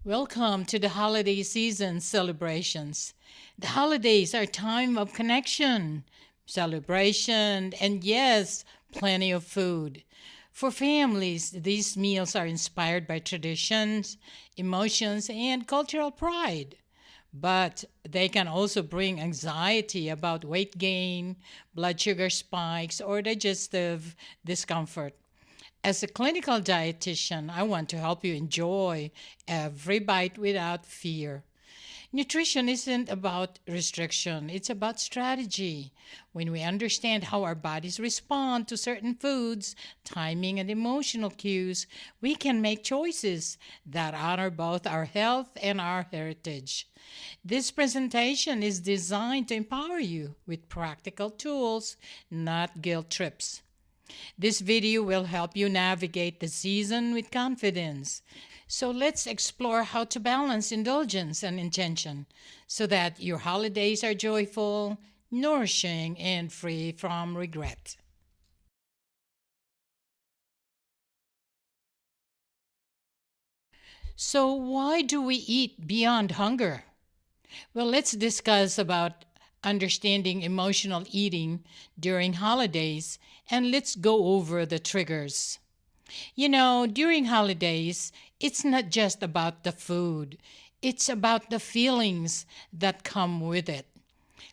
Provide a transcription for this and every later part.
Welcome to the holiday season celebrations. The holidays are a time of connection, celebration, and yes, plenty of food. For families, these meals are inspired by traditions, emotions, and cultural pride. But they can also bring anxiety about weight gain, blood sugar spikes, or digestive discomfort. As a clinical dietitian, I want to help you enjoy every bite without fear. Nutrition isn't about restriction, it's about strategy. When we understand how our bodies respond to certain foods, timing, and emotional cues, we can make choices that honor both our health and our heritage. This presentation is designed to empower you with practical tools, not guilt trips. This video will help you navigate the season with confidence. So let's explore how to balance indulgence and intention so that your holidays are joyful, nourishing, and free from regret. So why do we eat beyond hunger? Well, let's discuss about understanding emotional eating during holidays and let's go over the triggers. During holidays, it's not just about the food, it's about the feelings that come with it.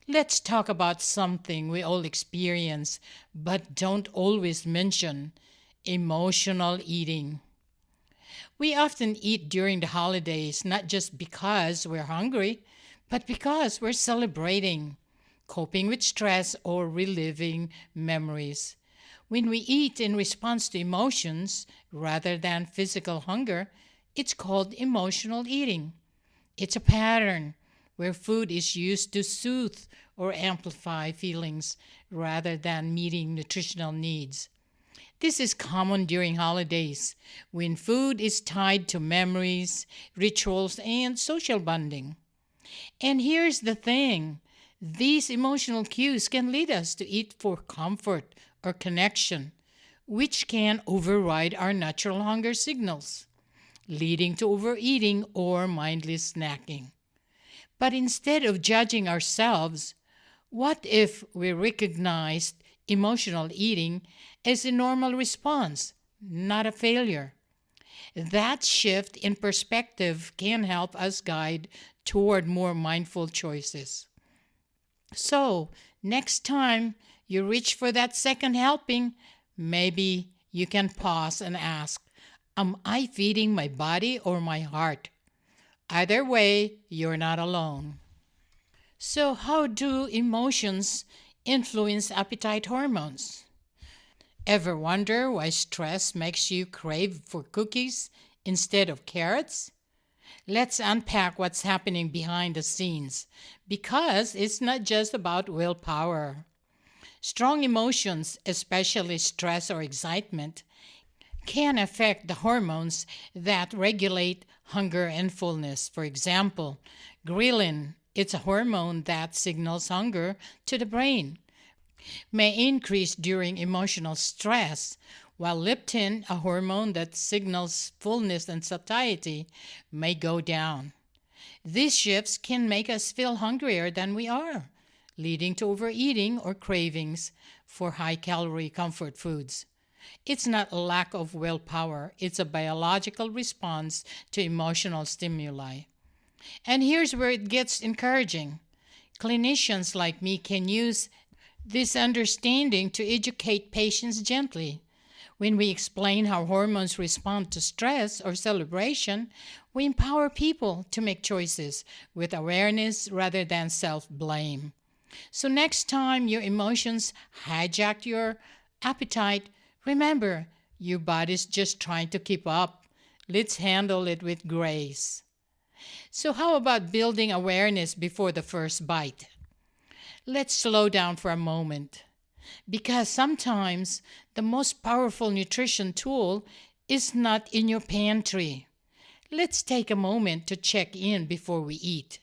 Let's talk about something we all experience but don't always mention: emotional eating. We often eat during the holidays not just because we're hungry, but because we're celebrating, coping with stress, or reliving memories. When we eat in response to emotions rather than physical hunger, it's called emotional eating. It's a pattern where food is used to soothe or amplify feelings rather than meeting nutritional needs. This is common during holidays when food is tied to memories, rituals, and social bonding. And here's the thing: these emotional cues can lead us to eat for comfort or connection, which can override our natural hunger signals, leading to overeating or mindless snacking. But instead of judging ourselves, what if we recognized emotional eating as a normal response, not a failure? That shift in perspective can help us guide toward more mindful choices. So, next time you reach for that second helping, maybe you can pause and ask, am I feeding my body or my heart? Either way, you're not alone. So, how do emotions influence appetite hormones? Ever wonder why stress makes you crave for cookies instead of carrots? Let's unpack what's happening behind the scenes because it's not just about willpower. Strong emotions, especially stress or excitement, can affect the hormones that regulate hunger and fullness. For example, ghrelin, it's a hormone that signals hunger to the brain, may increase during emotional stress, while leptin, a hormone that signals fullness and satiety, may go down. These shifts can make us feel hungrier than we are, leading to overeating or cravings for high calorie comfort foods. It's not a lack of willpower, it's a biological response to emotional stimuli. And here's where it gets encouraging. Clinicians like me can use this understanding to educate patients gently. When we explain how hormones respond to stress or celebration, we empower people to make choices with awareness rather than self blame. So, next time your emotions hijack your appetite, remember your body's just trying to keep up. Let's handle it with grace. So, how about building awareness before the first bite? Let's slow down for a moment because sometimes the most powerful nutrition tool is not in your pantry. Let's take a moment to check in before we eat.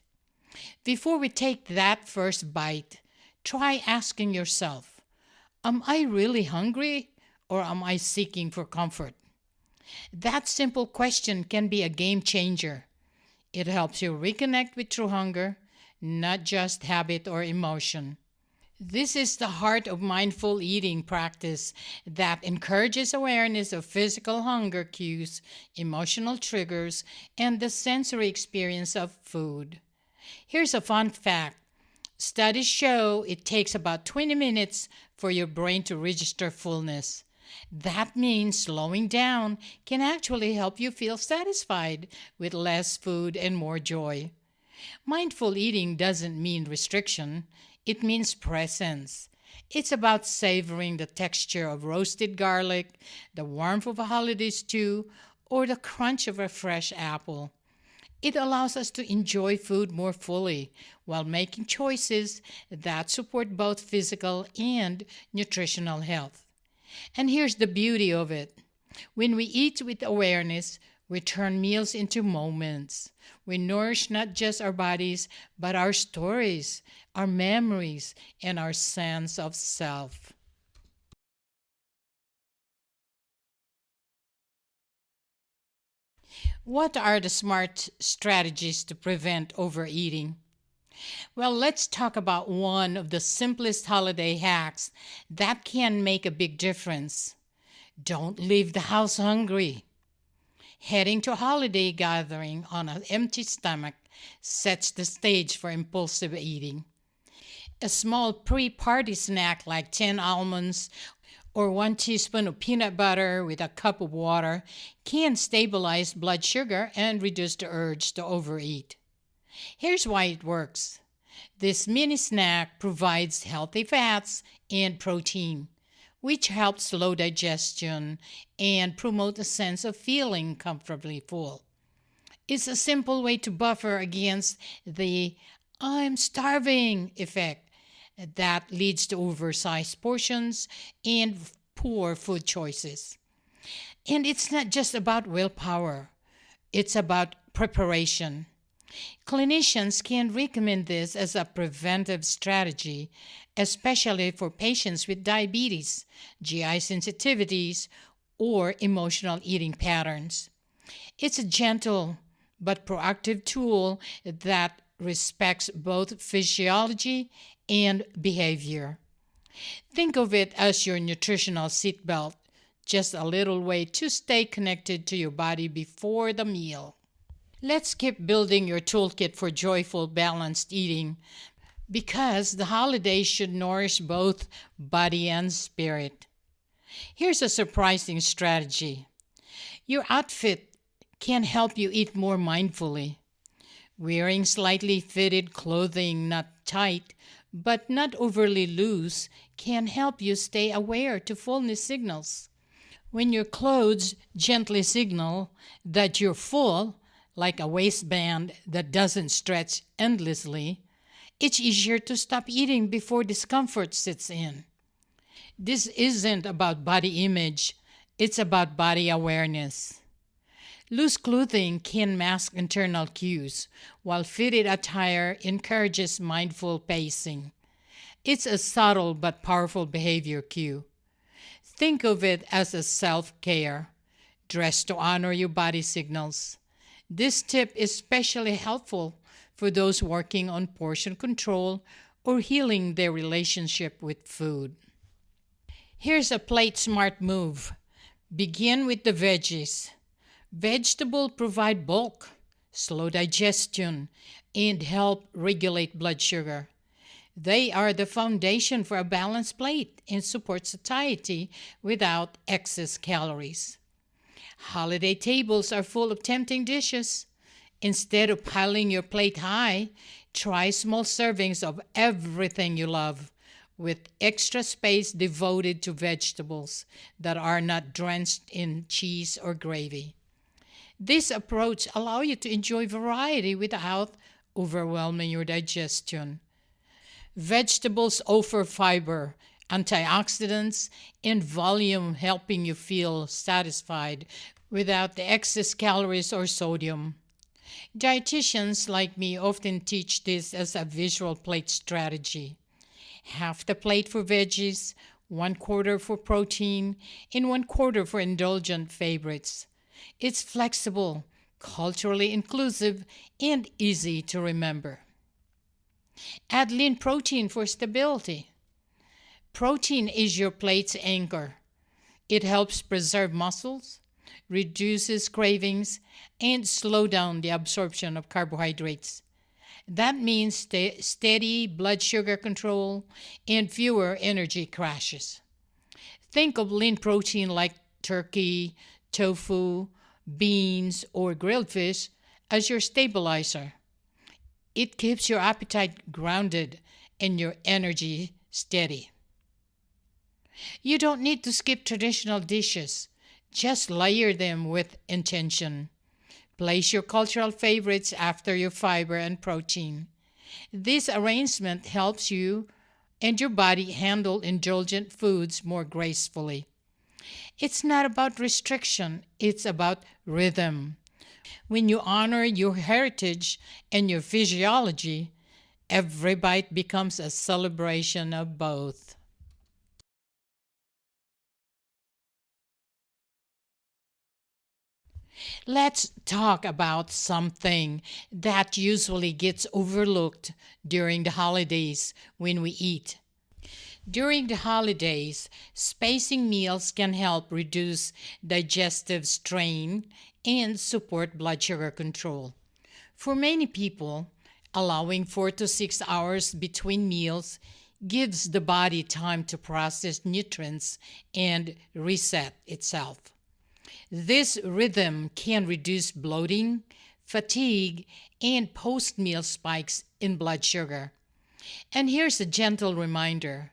Before we take that first bite, try asking yourself, am I really hungry or am I seeking for comfort? That simple question can be a game changer. It helps you reconnect with true hunger, not just habit or emotion. This is the heart of mindful eating practice that encourages awareness of physical hunger cues, emotional triggers, and the sensory experience of food. Here's a fun fact. Studies show it takes about 20 minutes for your brain to register fullness. That means slowing down can actually help you feel satisfied with less food and more joy. Mindful eating doesn't mean restriction, it means presence. It's about savoring the texture of roasted garlic, the warmth of a holiday stew, or the crunch of a fresh apple. It allows us to enjoy food more fully while making choices that support both physical and nutritional health. And here's the beauty of it. When we eat with awareness, we turn meals into moments. We nourish not just our bodies, but our stories, our memories, and our sense of self. What are the smart strategies to prevent overeating? Well, let's talk about one of the simplest holiday hacks that can make a big difference. Don't leave the house hungry. Heading to a holiday gathering on an empty stomach sets the stage for impulsive eating. A small pre party snack like 10 almonds or 1 teaspoon of peanut butter with a cup of water can stabilize blood sugar and reduce the urge to overeat. Here's why it works. This mini snack provides healthy fats and protein, which helps slow digestion and promote a sense of feeling comfortably full. It's a simple way to buffer against the "I'm starving" effect that leads to oversized portions and poor food choices. And it's not just about willpower, it's about preparation. Clinicians can recommend this as a preventive strategy, especially for patients with diabetes, GI sensitivities, or emotional eating patterns. It's a gentle but proactive tool that respects both physiology and behavior. Think of it as your nutritional seatbelt, just a little way to stay connected to your body before the meal. Let's keep building your toolkit for joyful, balanced eating because the holidays should nourish both body and spirit. Here's a surprising strategy. Your outfit can help you eat more mindfully. Wearing slightly fitted clothing, not tight, but not overly loose, can help you stay aware to fullness signals. When your clothes gently signal that you're full, like a waistband that doesn't stretch endlessly, it's easier to stop eating before discomfort sets in. This isn't about body image, it's about body awareness. Loose clothing can mask internal cues, while fitted attire encourages mindful pacing. It's a subtle but powerful behavior cue. Think of it as a self-care. Dress to honor your body signals. This tip is especially helpful for those working on portion control or healing their relationship with food. Here's a plate smart move. Begin with the veggies. Vegetables provide bulk, slow digestion, and help regulate blood sugar. They are the foundation for a balanced plate and support satiety without excess calories. Holiday tables are full of tempting dishes. Instead of piling your plate high, try small servings of everything you love, with extra space devoted to vegetables that are not drenched in cheese or gravy. This approach allows you to enjoy variety without overwhelming your digestion. Vegetables offer fiber, antioxidants, and volume, helping you feel satisfied without the excess calories or sodium. Dietitians like me often teach this as a visual plate strategy. Half the plate for veggies, 1/4 for protein, and 1/4 for indulgent favorites. It's flexible, culturally inclusive, and easy to remember. Add lean protein for stability. Protein is your plate's anchor. It helps preserve muscles, reduces cravings, and slow down the absorption of carbohydrates. That means steady blood sugar control and fewer energy crashes. Think of lean protein like turkey, tofu, beans, or grilled fish as your stabilizer. It keeps your appetite grounded and your energy steady. You don't need to skip traditional dishes. Just layer them with intention. Place your cultural favorites after your fiber and protein. This arrangement helps you and your body handle indulgent foods more gracefully. It's not about restriction, it's about rhythm. When you honor your heritage and your physiology, every bite becomes a celebration of both. Let's talk about something that usually gets overlooked during the holidays when we eat. During the holidays, spacing meals can help reduce digestive strain and support blood sugar control. For many people, allowing 4 to 6 hours between meals gives the body time to process nutrients and reset itself. This rhythm can reduce bloating, fatigue, and post meal spikes in blood sugar. And here's a gentle reminder: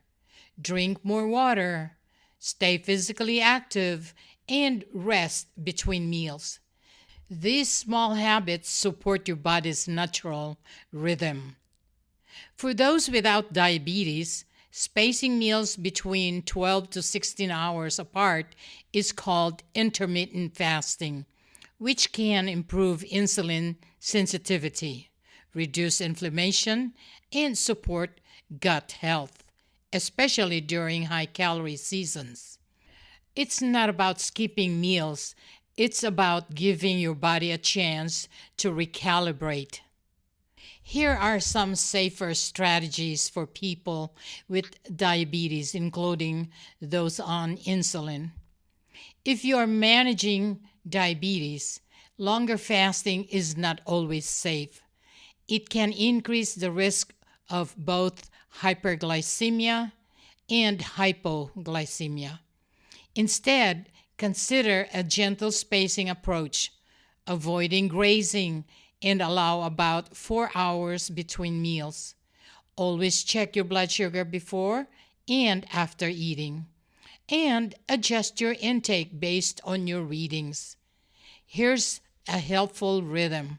drink more water, stay physically active, and rest between meals. These small habits support your body's natural rhythm. For those without diabetes, spacing meals between 12 to 16 hours apart is called intermittent fasting, which can improve insulin sensitivity, reduce inflammation, and support gut health, especially during high-calorie seasons. It's not about skipping meals, it's about giving your body a chance to recalibrate. Here are some safer strategies for people with diabetes, including those on insulin. If you are managing diabetes, longer fasting is not always safe. It can increase the risk of both hyperglycemia and hypoglycemia. Instead, consider a gentle spacing approach, avoiding grazing, and allow about 4 hours between meals. Always check your blood sugar before and after eating, and adjust your intake based on your readings. Here's a helpful rhythm.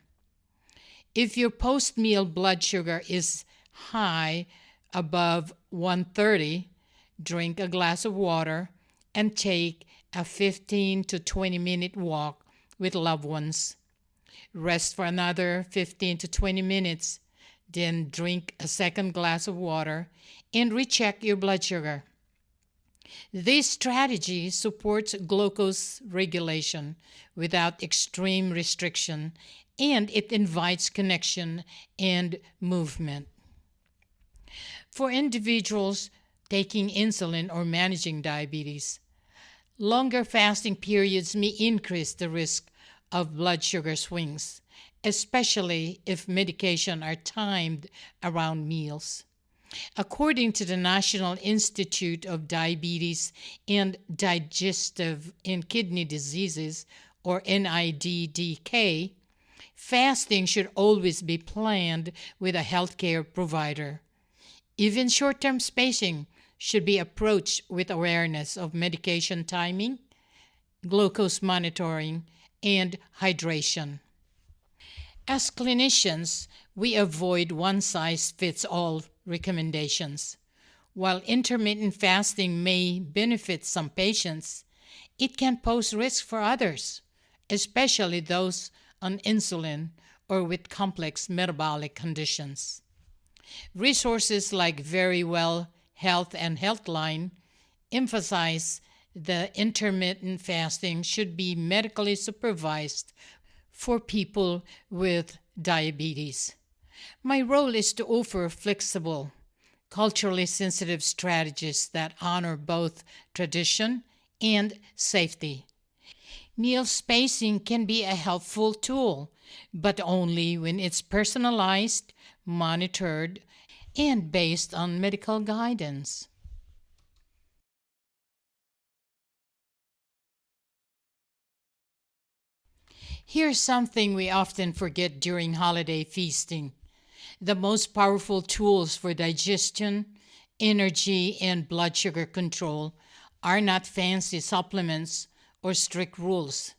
If your post-meal blood sugar is high, above 130, drink a glass of water and take a 15 to 20 minute walk with loved ones. Rest for another 15 to 20 minutes, then drink a second glass of water and recheck your blood sugar. This strategy supports glucose regulation without extreme restriction, and it invites connection and movement. For individuals taking insulin or managing diabetes, longer fasting periods may increase the risk of blood sugar swings, especially if medication are timed around meals. According to the National Institute of Diabetes and Digestive and Kidney Diseases, or NIDDK, fasting should always be planned with a healthcare provider. Even short-term spacing should be approached with awareness of medication timing, glucose monitoring, and hydration. As clinicians, we avoid one-size-fits-all recommendations. While intermittent fasting may benefit some patients, it can pose risk for others, especially those on insulin or with complex metabolic conditions. Resources like Verywell Health and Healthline emphasize the intermittent fasting should be medically supervised for people with diabetes. My role is to offer flexible, culturally sensitive strategies that honor both tradition and safety. Meal spacing can be a helpful tool, but only when it's personalized, monitored, and based on medical guidance. Here's something we often forget during holiday feasting. The most powerful tools for digestion, energy, and blood sugar control are not fancy supplements or strict rules.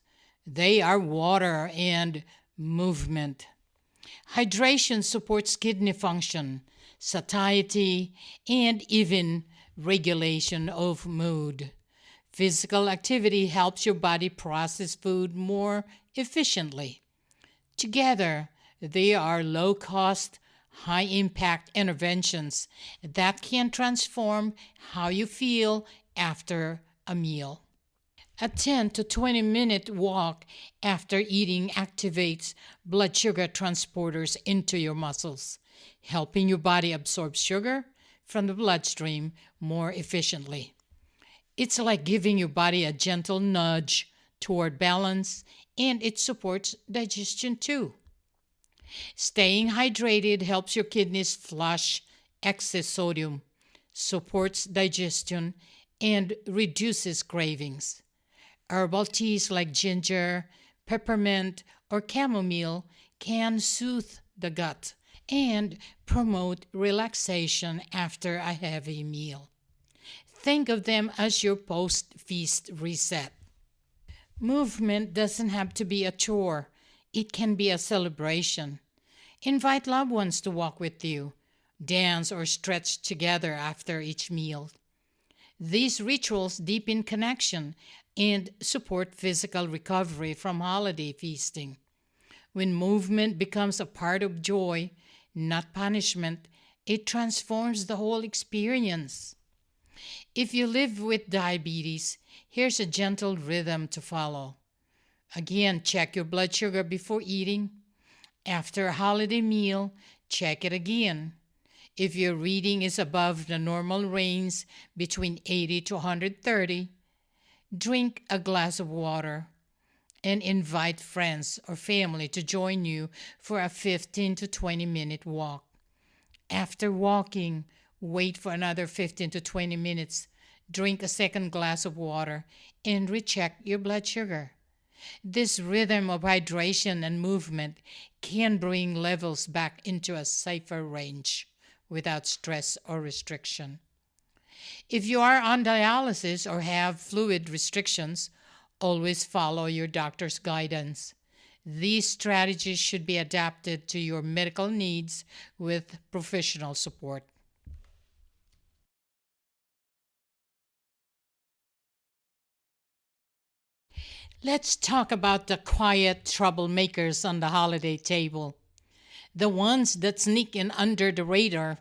They are water and movement. Hydration supports kidney function, satiety, and even regulation of mood. Physical activity helps your body process food more efficiently. Together, they are low cost, high impact interventions that can transform how you feel after a meal. A 10 to 20-minute walk after eating activates blood sugar transporters into your muscles, helping your body absorb sugar from the bloodstream more efficiently. It's like giving your body a gentle nudge toward balance, and it supports digestion too. Staying hydrated helps your kidneys flush excess sodium, supports digestion, and reduces cravings. Herbal teas like ginger, peppermint, or chamomile can soothe the gut and promote relaxation after a heavy meal. Think of them as your post feast reset. Movement doesn't have to be a chore, it can be a celebration. Invite loved ones to walk with you, dance, or stretch together after each meal. These rituals deepen connection and support physical recovery from holiday feasting. When movement becomes a part of joy, not punishment, it transforms the whole experience. If you live with diabetes, here's a gentle rhythm to follow. Again, check your blood sugar before eating. After a holiday meal, check it again. If your reading is above the normal range between 80 to 130, drink a glass of water and invite friends or family to join you for a 15 to 20-minute walk. After walking, wait for another 15 to 20 minutes, drink a second glass of water, and recheck your blood sugar. This rhythm of hydration and movement can bring levels back into a safer range without stress or restriction. If you are on dialysis or have fluid restrictions, always follow your doctor's guidance. These strategies should be adapted to your medical needs with professional support. Let's talk about the quiet troublemakers on the holiday table. The ones that sneak in under the radar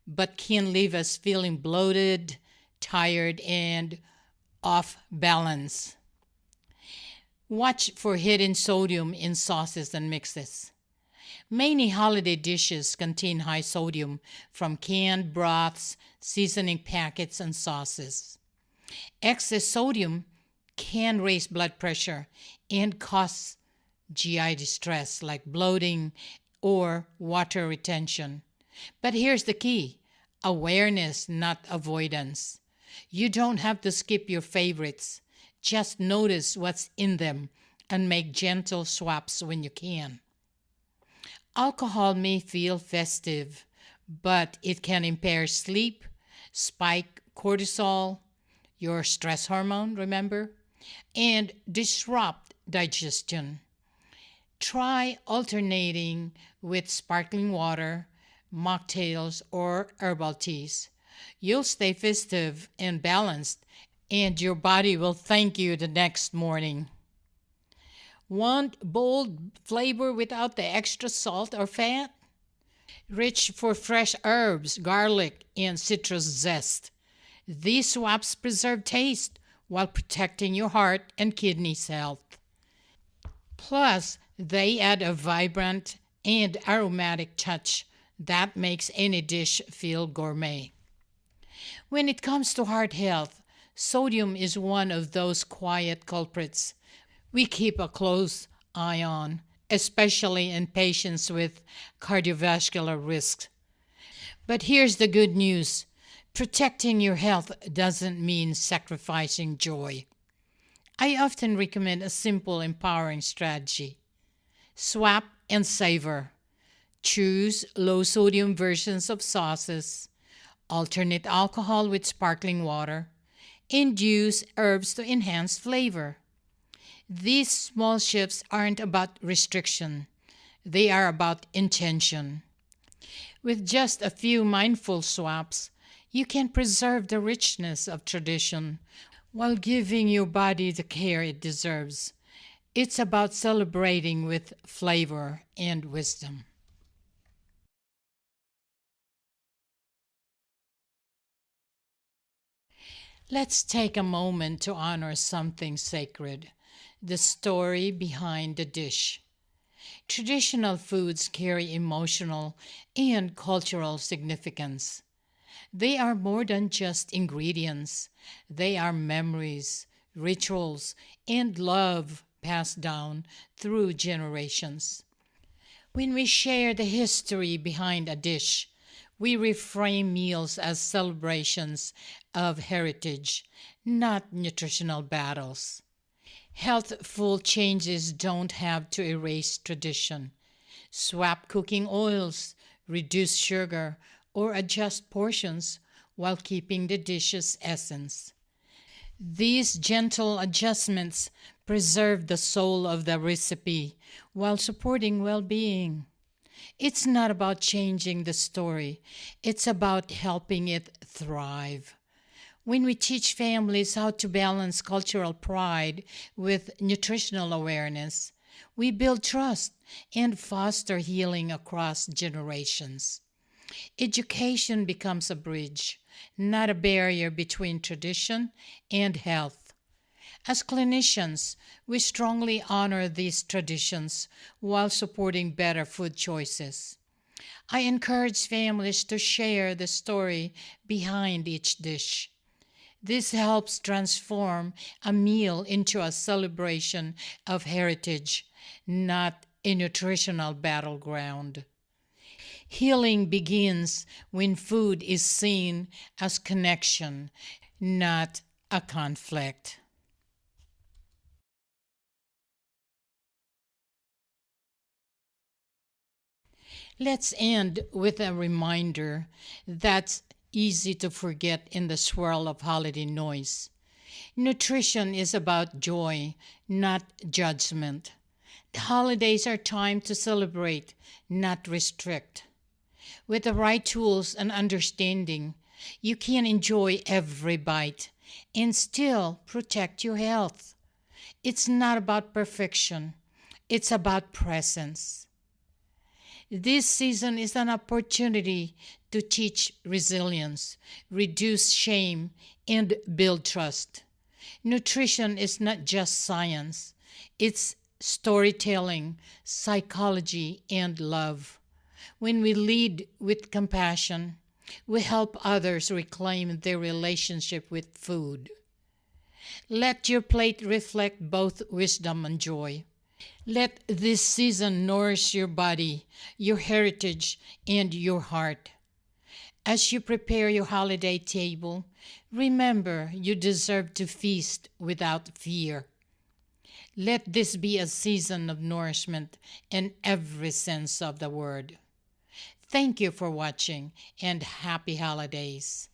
but can leave us feeling bloated, tired, and off balance. Watch for hidden sodium in sauces and mixes. Many holiday dishes contain high sodium from canned broths, seasoning packets, and sauces. Excess sodium can raise blood pressure and cause GI distress like bloating or water retention. But here's the key: awareness, not avoidance. You don't have to skip your favorites. Just notice what's in them and make gentle swaps when you can. Alcohol may feel festive, but it can impair sleep, spike cortisol, your stress hormone, remember, and disrupt digestion. Try alternating with sparkling water, mocktails, or herbal teas. You'll stay festive and balanced, and your body will thank you the next morning. Want bold flavor without the extra salt or fat? Rich for fresh herbs, garlic, and citrus zest. These swaps preserve taste while protecting your heart and kidneys health. Plus, They add a vibrant and aromatic touch that makes any dish feel gourmet. When it comes to heart health, sodium is one of those quiet culprits we keep a close eye on, especially in patients with cardiovascular risks. But here's the good news: protecting your health doesn't mean sacrificing joy. I often recommend a simple, empowering strategy: swap and savor. Choose low sodium versions of sauces, alternate alcohol with sparkling water, and use herbs to enhance flavor. These small shifts aren't about restriction, they are about intention. With just a few mindful swaps, you can preserve the richness of tradition while giving your body the care it deserves. It's about celebrating with flavor and wisdom. Let's take a moment to honor something sacred: the story behind the dish. Traditional foods carry emotional and cultural significance. They are more than just ingredients, they are memories, rituals, and love passed down through generations. When we share the history behind a dish, we reframe meals as celebrations of heritage, not nutritional battles. Healthful changes don't have to erase tradition. Swap cooking oils, reduce sugar, or adjust portions while keeping the dish's essence. These gentle adjustments preserve the soul of the recipe while supporting well being. It's not about changing the story, it's about helping it thrive. When we teach families how to balance cultural pride with nutritional awareness, we build trust and foster healing across generations. Education becomes a bridge, not a barrier between tradition and health. As clinicians, we strongly honor these traditions while supporting better food choices. I encourage families to share the story behind each dish. This helps transform a meal into a celebration of heritage, not a nutritional battleground. Healing begins when food is seen as connection, not a conflict. Let's end with a reminder that's easy to forget in the swirl of holiday noise. Nutrition is about joy, not judgment. The holidays are time to celebrate, not restrict. With the right tools and understanding, you can enjoy every bite and still protect your health. It's not about perfection, it's about presence. This season is an opportunity to teach resilience, reduce shame, and build trust. Nutrition is not just science, it's storytelling, psychology, and love. When we lead with compassion, we help others reclaim their relationship with food. Let your plate reflect both wisdom and joy. Let this season nourish your body, your heritage, and your heart. As you prepare your holiday table, remember you deserve to feast without fear. Let this be a season of nourishment in every sense of the word. Thank you for watching and happy holidays.